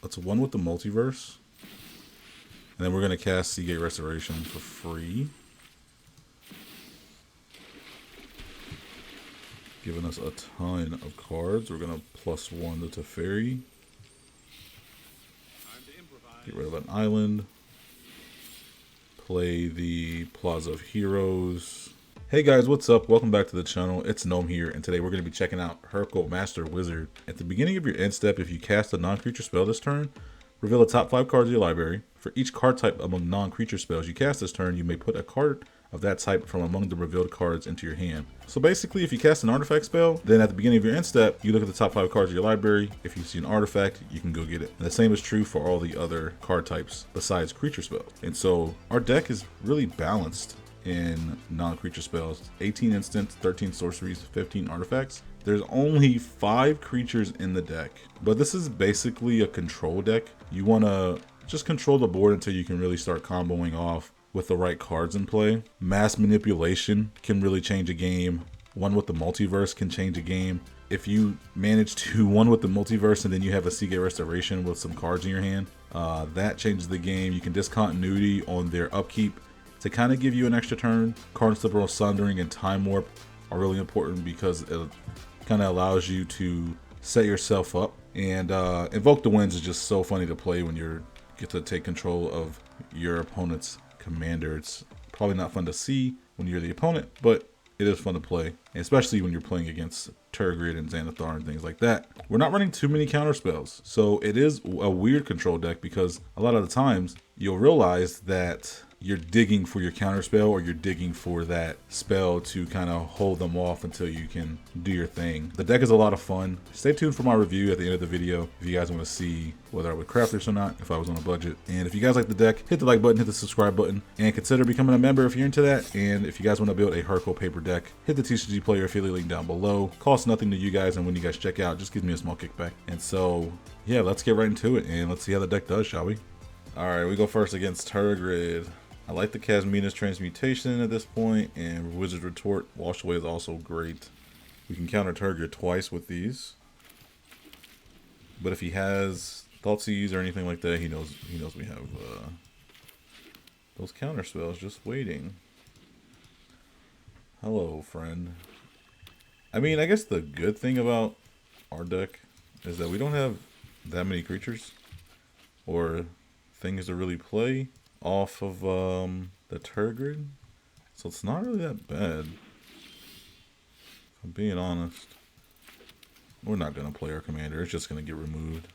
let's one with the multiverse. And then we're going to cast Seagate Restoration for free. Giving us a ton of cards. We're going to +1 the Teferi. Get rid of an island. Play the Plaza of Heroes. Hey guys, what's up? Welcome back to the channel. It's Gnome here, and today we're going to be checking out Hurkyl Master Wizard. At the beginning of your end step, if you cast a non-creature spell this turn, reveal the top 5 cards of your library. For each card type among non-creature spells you cast this turn, you may put a card of that type from among the revealed cards into your hand. So basically, if you cast an artifact spell, then at the beginning of your end step, you look at the top 5 cards of your library. If you see an artifact, you can go get it. And the same is true for all the other card types besides creature spells. And so our deck is really balanced in non-creature spells. 18 instants, 13 sorceries, 15 artifacts. There's only 5 creatures in the deck, but this is basically a control deck. You want to just control the board until you can really start comboing off with the right cards in play. Mass manipulation can really change a game. One with the multiverse can change a game. If you manage to one with the multiverse and then you have a Seagate Restoration with some cards in your hand, that changes the game. You can discontinuity on their upkeep to kind of give you an extra turn. Carnivore Sundering and Time Warp are really important because it kind of allows you to set yourself up. And Invoke the Winds is just so funny to play when you get to take control of your opponent's commander. It's probably not fun to see when you're the opponent, but it is fun to play, especially when you're playing against Tergrid and Xanathar and things like that. We're not running too many counter spells, so it is a weird control deck because a lot of the times you'll realize that you're digging for your counter spell or you're digging for that spell to kind of hold them off until you can do your thing. The deck is a lot of fun. Stay tuned for my review at the end of the video if you guys want to see whether I would craft this or not, if I was on a budget. And if you guys like the deck, hit the like button, hit the subscribe button, and consider becoming a member if you're into that. And if you guys want to build a Hurkyl paper deck, hit the TCG player affiliate link down below. Costs nothing to you guys, and when you guys check out, just gives me a small kickback. And so, yeah, let's get right into it, and let's see how the deck does, shall we? Alright, we go first against Tergrid. I like the Kasmina's Transmutation at this point, and Wizard's Retort. Wash Away is also great. We can counter Tergrid twice with these. But if he has Thoughtseize or anything like that, he knows we have those counter spells just waiting. Hello, friend. I mean, I guess the good thing about our deck is that we don't have that many creatures or things to really play off of the Tergrid, so it's not really that bad. If I'm being honest, we're not gonna play our commander. It's just gonna get removed,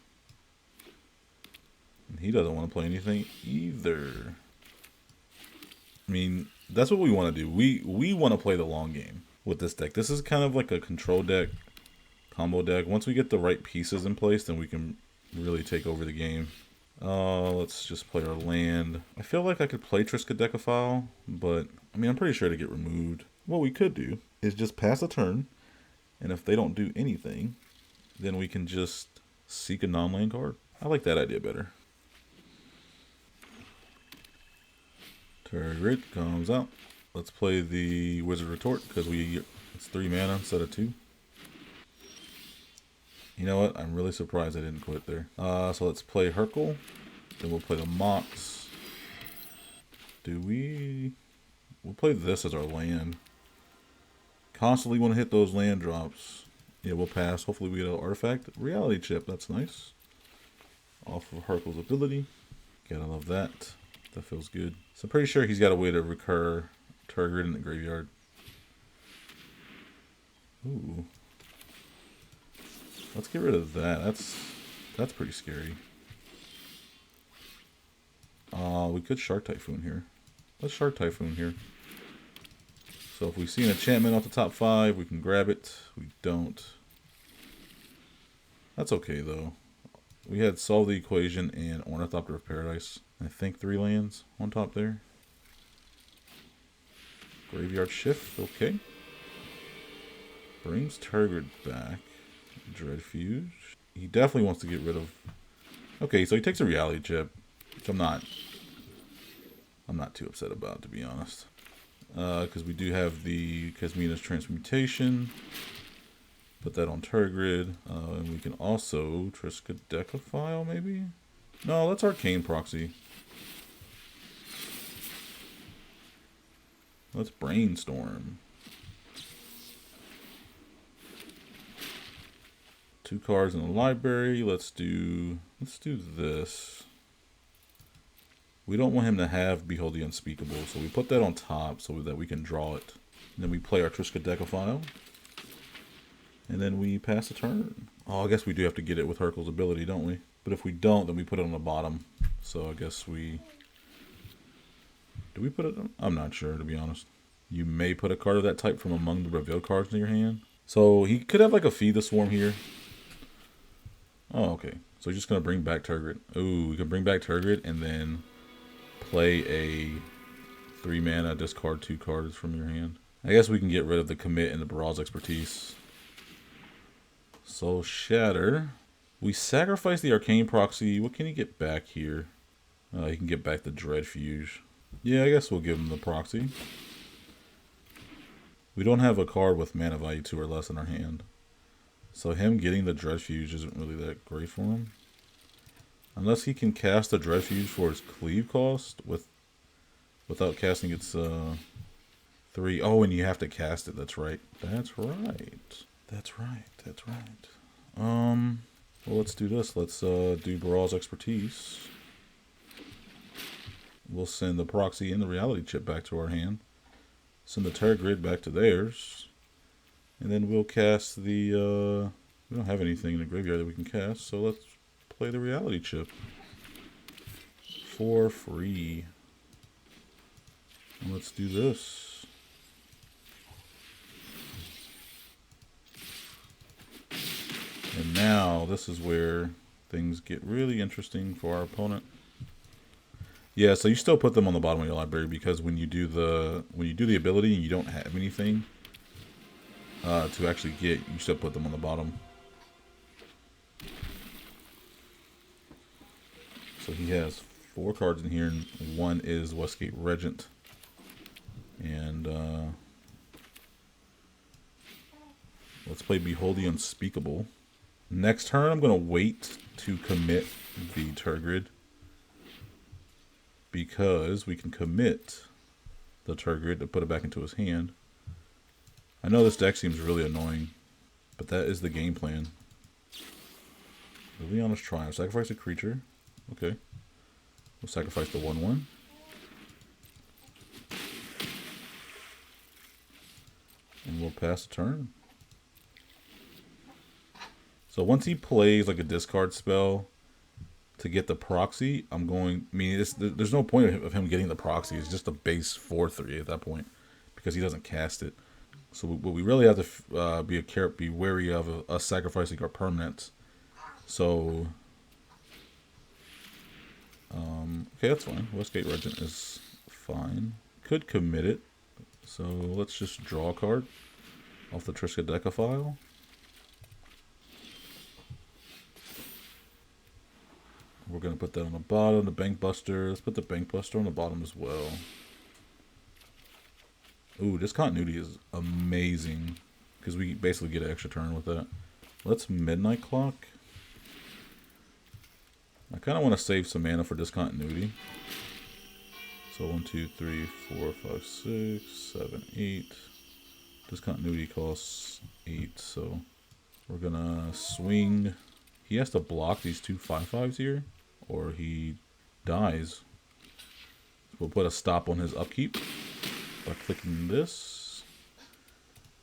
and he doesn't want to play anything either. I mean, that's what we want to do. We want to play the long game with this deck. This is kind of like a control deck, combo deck. Once we get the right pieces in place, then we can really take over the game. Let's just play our land. I feel like I could play Triskaidekaphile, but I mean, I'm pretty sure to get removed. What we could do is just pass a turn, and if they don't do anything, then we can just seek a non-land card. I like that idea better. Tergrid comes out. Let's play the Wizard Retort because it's 3 mana instead of 2. You know what? I'm really surprised I didn't quit there. So let's play Hurkyl. Then we'll play the Mox. We'll play this as our land. Constantly want to hit those land drops. Yeah, we'll pass. Hopefully we get an artifact. Reality Chip, that's nice. Off of Hurkyl's ability. Gotta love that. That feels good. So I'm pretty sure he's got a way to recur Tergrid in the graveyard. Ooh. Let's get rid of that. That's pretty scary. We could Shark Typhoon here. Let's Shark Typhoon here. So if we see an enchantment off the top 5, we can grab it. We don't. That's okay though. We had Solve the Equation and Ornithopter of Paradise. I think 3 lands on top there. Graveyard Shift, okay. Brings Tergrid back. Dreadfuge. He definitely wants to get rid of. Okay, so he takes a Reality Chip, which I'm not too upset about, to be honest, because we do have the Kasmina's Transmutation. Put that on Turgid. And we can also Triskaidekaphile, maybe? No, let's Arcane Proxy. Let's Brainstorm. 2 cards in the library. Let's do this. We don't want him to have Behold the Unspeakable, so we put that on top so that we can draw it. And then we play our Triskaidekaphile. And then we pass the turn. Oh, I guess we do have to get it with Hurkyl's ability, don't we? But if we don't, then we put it on the bottom. So I guess we... Do we put it on? I'm not sure, to be honest. You may put a card of that type from among the revealed cards in your hand. So he could have like a Feed the Swarm here. Oh, okay. So he's just going to bring back Turgid. Ooh, we can bring back Turgid and then play a 3 mana, discard 2 cards from your hand. I guess we can get rid of the commit and the Brawl's Expertise. So Shatter. We sacrifice the Arcane Proxy. What can he get back here? He can get back the Dreadfuge. Yeah, I guess we'll give him the Proxy. We don't have a card with mana value 2 or less in our hand. So him getting the Dreadfuge isn't really that great for him. Unless he can cast the Dreadfuge for its cleave cost without casting its 3. Oh, and you have to cast it. That's right. That's right. That's right. That's right. Well, let's do this. Let's do Brawl's Expertise. We'll send the Proxy and the Reality Chip back to our hand. Send the Terragrid back to theirs. And then we'll cast the... we don't have anything in the graveyard that we can cast, so let's play the Reality Chip. For free. And let's do this. And now, this is where things get really interesting for our opponent. Yeah, so you still put them on the bottom of your library because when you do the ability and you don't have anything to actually get, you still put them on the bottom. So he has 4 cards in here, and 1 is Westgate Regent. And let's play Behold the Unspeakable. Next turn, I'm going to wait to commit the Turgid, because we can commit the Turgid to put it back into his hand. I know this deck seems really annoying, but that is the game plan. Leona's Triumph. Sacrifice a creature. Okay. We'll sacrifice the 1/1. And we'll pass the turn. So once he plays like a discard spell to get the Proxy, I mean, there's no point of him getting the Proxy. It's just a base 4/3 at that point because he doesn't cast it. So what we really have to be wary of us sacrificing our permanents. So, okay, that's fine. Westgate Regent is fine. Could commit it. So let's just draw a card off the Triskaidekaphile. We're going to put that on the bottom, the Bank Buster. Let's put the Bank Buster on the bottom as well. Ooh, this continuity is amazing because we basically get an extra turn with that. Let's Midnight Clock. I kind of want to save some mana for discontinuity. So 1, 2, 3, 4, 5, 6, 7, 8. Discontinuity costs 8, so we're going to swing. He has to block these 2 5/5s here, or he dies. We'll put a stop on his upkeep by clicking this.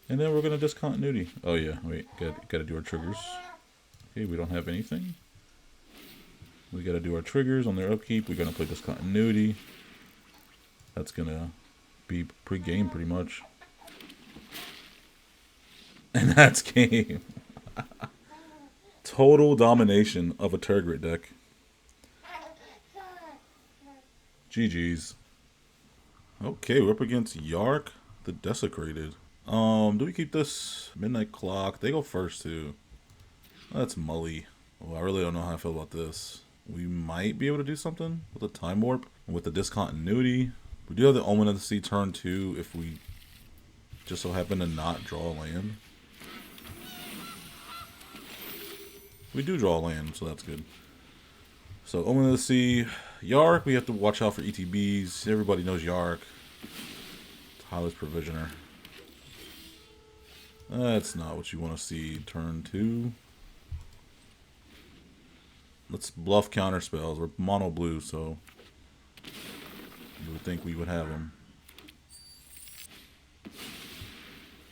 And then we're going to discontinuity. Oh yeah, wait, gotta do our triggers. Okay, we don't have anything. We gotta do our triggers on their upkeep. We're gonna play discontinuity. That's gonna be pre-game pretty much. And that's game. Total domination of a Turgid deck. GG's. Okay, we're up against Yark the Desecrated. Do we keep this Midnight Clock? They go first too. That's Mully. Oh, I really don't know how I feel about this. We might be able to do something with the Time Warp and with the discontinuity. We do have the Omen of the Sea turn 2 if we just so happen to not draw a land. We do draw land, so that's good. So I'm going to see Yark. We have to watch out for ETBs. Everybody knows Yark. Tyler's Provisioner. That's not what you want to see. Turn 2. Let's bluff counter spells. We're mono blue, so you would think we would have them.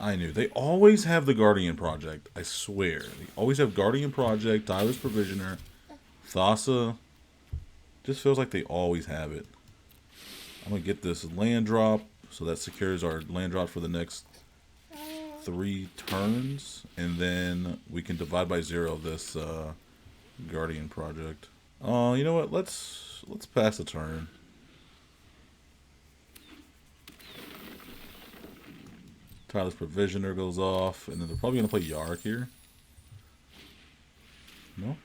I knew. They always have the Guardian Project. I swear. They always have Guardian Project, Tyler's Provisioner, Thassa. Just feels like they always have it. I'm going to get this land drop, so that secures our land drop for the next 3 turns. And then we can divide by 0 this Guardian Project. You know what? Let's pass the turn. Tyler's Provisioner goes off, and then they're probably going to play Yark here. No?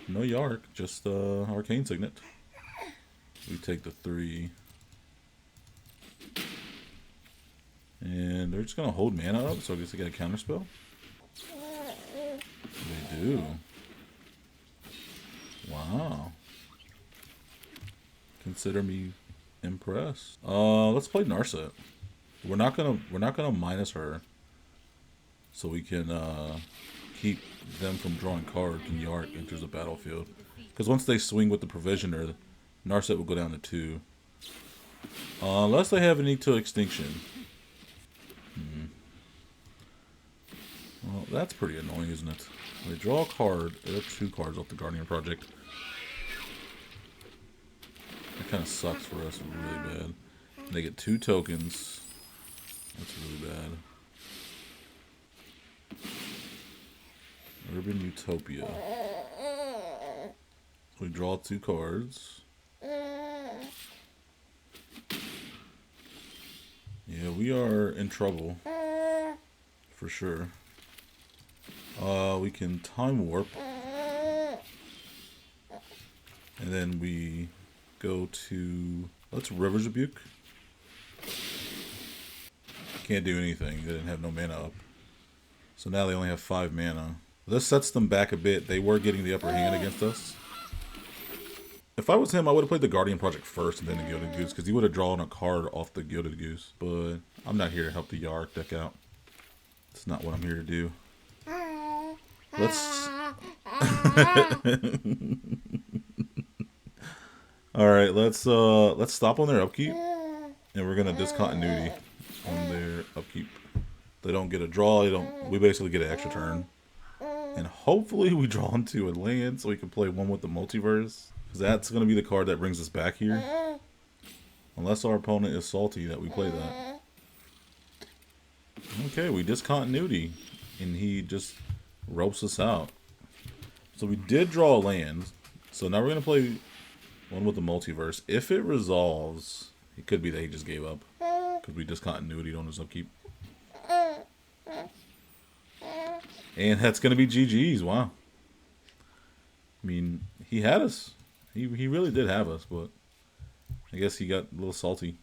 No Yark, just Arcane Signet. We take the 3. And they're just going to hold mana up, so I guess they get a counterspell. They do. Wow. Consider me impressed. Let's play Narset. We're not gonna minus her, so we can keep them from drawing cards when Yark enters the battlefield. Because once they swing with the Provisioner, Narset will go down to 2. Unless they have a need to extinction. Well, that's pretty annoying, isn't it? They draw a card. They have 2 cards off the Guardian Project. That kind of sucks for us really bad. They get 2 tokens. That's really bad. Urban Utopia. We draw 2 cards. Yeah, we are in trouble. For sure. We can Time Warp. And then we go to... Let's River's Rebuke. Can't do anything. They didn't have no mana up. So now they only have 5 mana. This sets them back a bit. They were getting the upper hand against us. If I was him, I would have played the Guardian Project first and then the Gilded Goose, because he would have drawn a card off the Gilded Goose. But I'm not here to help the Yark deck out. It's not what I'm here to do. Let's... Alright, let's stop on their upkeep. And we're gonna discontinuity on their upkeep. They don't get a draw, we basically get an extra turn. And hopefully we draw into a land so we can play one with the multiverse. Because that's gonna be the card that brings us back here. Unless our opponent is salty that we play that. Okay, we discontinuity. And he just ropes us out. So we did draw a land. So now we're gonna play one with the multiverse. If it resolves, it could be that he just gave up. Because we discontinuity'd on his upkeep. And that's going to be GG's. Wow. I mean, he had us. He really did have us, but I guess he got a little salty.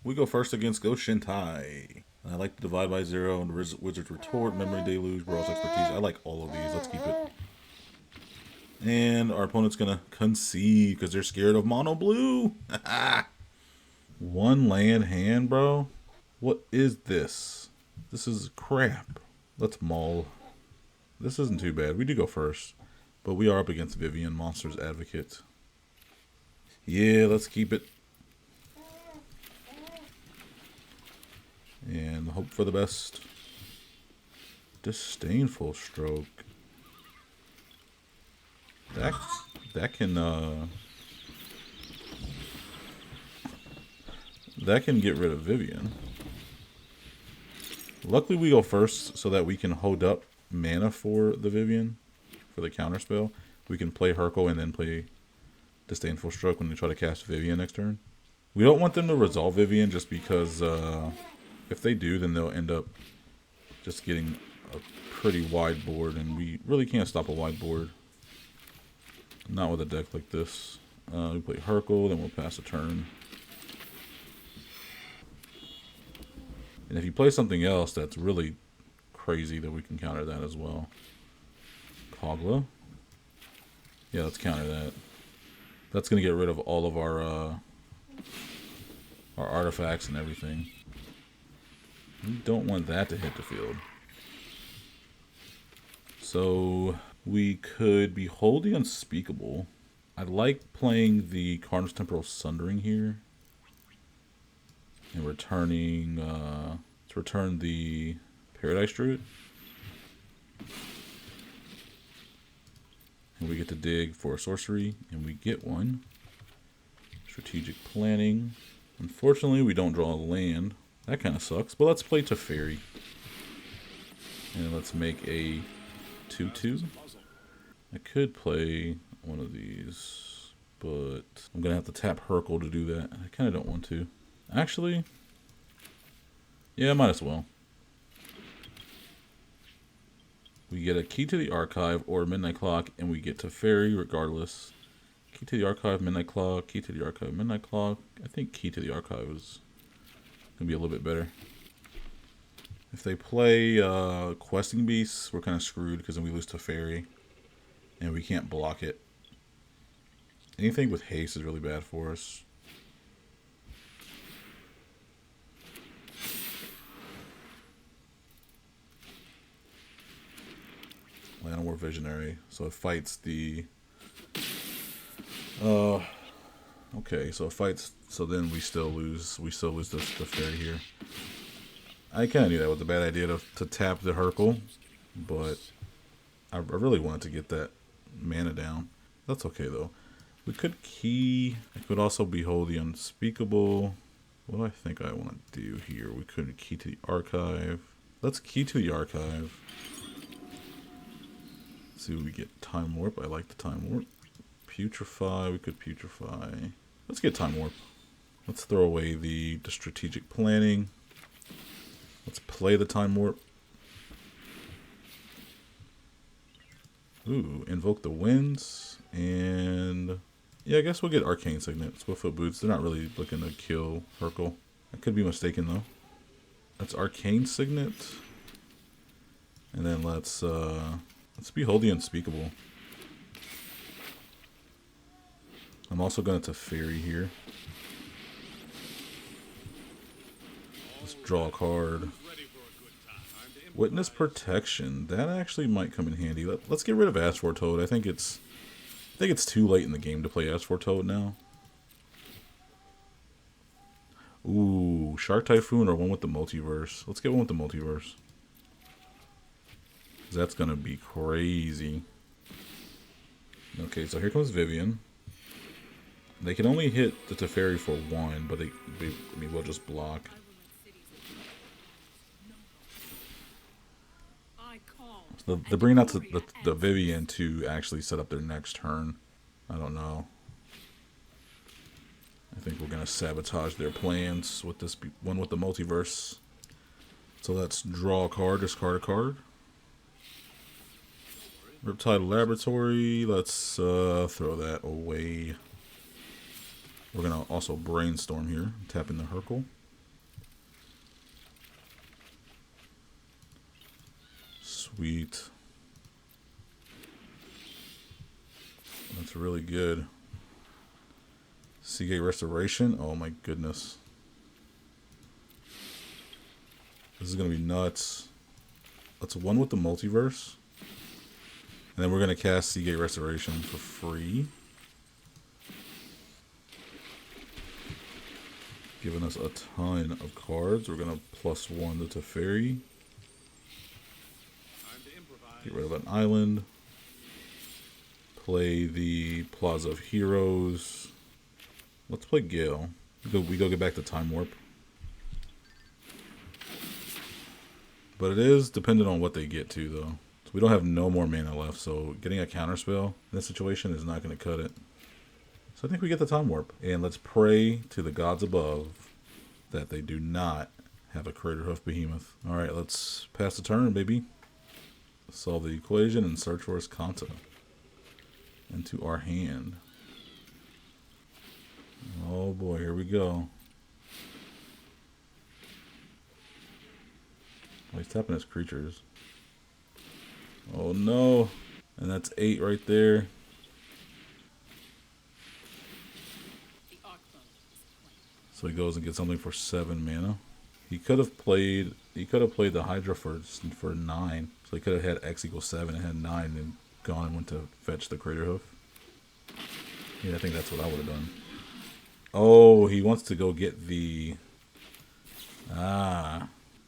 We go first against Go Shintai. I like to divide by 0 and Wizard's Retort, Memory Deluge, Brawl's Expertise. I like all of these. Let's keep it. And our opponent's going to concede because they're scared of mono blue. 1 land hand, bro. What is this? This is crap. Let's maul. This isn't too bad. We do go first. But we are up against Vivian, Monsters Advocate. Yeah, let's keep it. And hope for the best. Disdainful Stroke. That can get rid of Vivian. Luckily we go first so that we can hold up mana for the Vivian, for the counterspell. We can play Hurkyl and then play Disdainful Stroke when we try to cast Vivian next turn. We don't want them to resolve Vivian just because if they do, then they'll end up just getting a pretty wide board, and we really can't stop a wide board. Not with a deck like this. We play Hurkyl, then we'll pass a turn. And if you play something else that's really crazy, then we can counter that as well. Pogla. Yeah, let's counter that. That's gonna get rid of all of our artifacts and everything. We don't want that to hit the field. So we could Behold the Unspeakable. I like playing the Carnage Temporal Sundering here. And returning, let's return the Paradise Druid. And we get to dig for a sorcery, and we get one. Strategic Planning. Unfortunately, we don't draw a land. That kind of sucks, but let's play Teferi. And let's make a 2/2. I could play one of these, but I'm going to have to tap Hurkyl to do that. I kind of don't want to. Actually, yeah, might as well. We get a Key to the Archive or Midnight Clock, and we get Teferi regardless. Key to the Archive, Midnight Clock, Key to the Archive, Midnight Clock. I think Key to the Archive is going to be a little bit better. If they play Questing Beasts, we're kind of screwed because then we lose Teferi, and we can't block it. Anything with haste is really bad for us. Llanowar Visionary, so it fights the okay, so it fights, so then we still lose the fairy here. I kind of knew that was a bad idea to tap the Hurkyl, but I really wanted to get that mana down. That's okay though. We could key, I could also Behold the Unspeakable. What do I think I want to do here? We could key to the Archive. Let's key to the Archive. See what we get. Time Warp. I like the Time Warp. Putrefy. We could Putrefy. Let's get Time Warp. Let's throw away the Strategic Planning. Let's play the Time Warp. Ooh, Invoke the Winds. And yeah, I guess we'll get Arcane Signet. Swiftfoot Boots. They're not really looking to kill Hurkyl. I could be mistaken though. That's Arcane Signet. And then let's Behold the Unspeakable. I'm also going to Teferi here. Let's draw a card. Witness Protection. That actually might come in handy. Let's get rid of Ask for Toad. I think it's too late in the game to play Ask for Toad now. Ooh, Shark Typhoon or one with the Multiverse. Let's get one with the Multiverse. That's gonna be crazy. Okay, so here comes Vivian. They can only hit the Teferi for one, but we'll just block. So they're bringing out the Vivian to actually set up their next turn. I don't know. I think we're gonna sabotage their plans with this one with the Multiverse. So let's draw a card, discard a card. Riptide Laboratory, let's throw that away. We're going to also Brainstorm here, tap in the Hurkyl. Sweet. That's really good. Seagate Restoration, oh my goodness. This is going to be nuts. That's one with the Multiverse. And then we're going to cast Seagate Restoration for free. Giving us a ton of cards. We're going to +1 the Teferi. Get rid of an island. Play the Plaza of Heroes. Let's play Gale. We go get back to Time Warp. But it is dependent on what they get to, though. So we don't have no more mana left, so getting a counterspell in this situation is not going to cut it. So I think we get the Time Warp. And let's pray to the gods above that they do not have a Craterhoof Behemoth. Alright, let's pass the turn, baby. Solve the equation and search for his Kanta into our hand. Oh boy, here we go. Oh, he's tapping his creatures. Oh no. And that's 8 right there. So he goes and gets something for 7 mana. He could have played the Hydra for 9. So he could have had X equals 7 and had 9 and gone and went to fetch the Crater Hoof. Yeah, I think that's what I would have done. Oh, he wants to go get the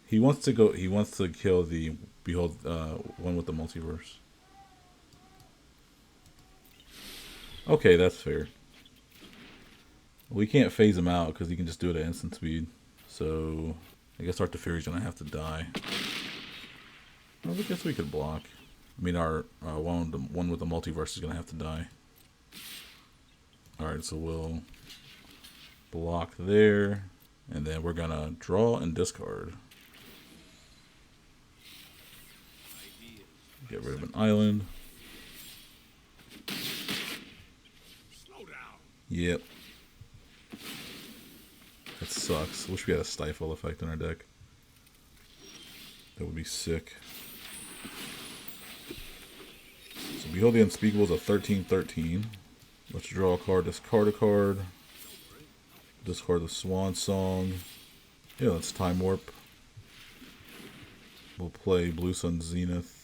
he wants to kill the Behold one with the multiverse. Okay, that's fair. We can't phase him out because he can just do it at instant speed. So I guess our Teferi's gonna have to die. Well, I guess we could block. I mean, our one with the multiverse is gonna have to die. All right, so we'll block there, and then we're gonna draw and discard. Get rid of an island. Yep. That sucks. Wish we had a stifle effect in our deck. That would be sick. So Behold the Unspeakable is a 13/13. Let's draw a card, discard a card. Discard the Swan Song. Yeah, let's Time Warp. We'll play Blue Sun Zenith.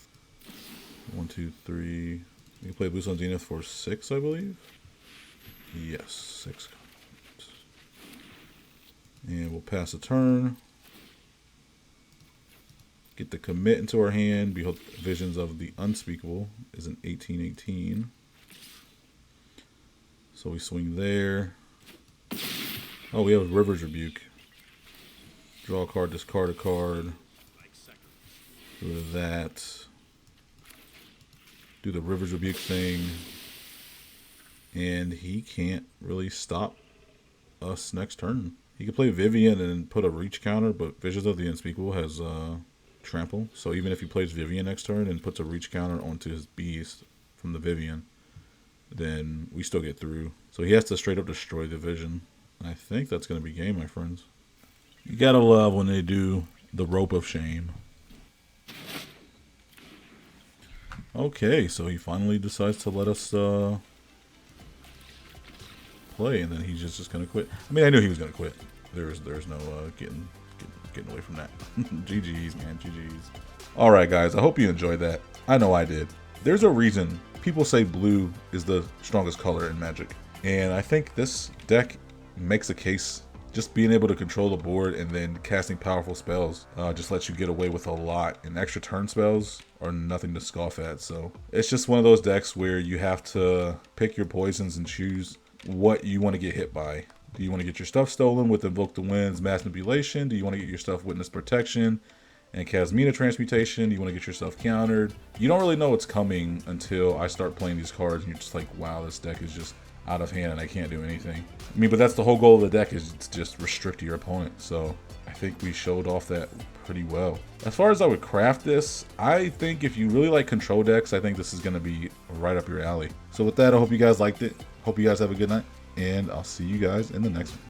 1, 2, 3. We can play Blue Sun Zenith for 6, I believe. Yes, 6 cards. And we'll pass a turn. Get the commit into our hand. Behold Visions of the Unspeakable is an 18/18. So we swing there. Oh, we have River's Rebuke. Draw a card, discard a card. Get rid of that. Do the River's Rebuke thing. And he can't really stop us next turn. He can play Vivian and put a reach counter, but Visions of the Unspeakable has trample. So even if he plays Vivian next turn and puts a reach counter onto his beast from the Vivian, then we still get through. So he has to straight up destroy the Vision. I think that's going to be game, my friends. You gotta love when they do the Rope of Shame. Okay, so he finally decides to let us play, and then he's just gonna quit. I mean, I knew he was gonna quit. There's no getting away from that. GG's, man, GG's. All right, guys, I hope you enjoyed that. I know I did. There's a reason people say blue is the strongest color in Magic, and I think this deck makes a case. Just being able to control the board and then casting powerful spells just lets you get away with a lot. And extra turn spells are nothing to scoff at. So it's just one of those decks where you have to pick your poisons and choose what you want to get hit by. Do you want to get your stuff stolen with Invoke the Winds, Mass Manipulation? Do you want to get your stuff Witness Protection and Casmina Transmutation? Do you want to get your stuff countered? You don't really know what's coming until I start playing these cards and you're just like, wow, this deck is just out of hand and I can't do anything. I mean, but that's the whole goal of the deck, is to just restrict your opponent. So I think we showed off that pretty well. As far as I would craft this, I think if you really like control decks, I think this is going to be right up your alley. So with that, I hope you guys liked it. Hope you guys have a good night, and I'll see you guys in the next one.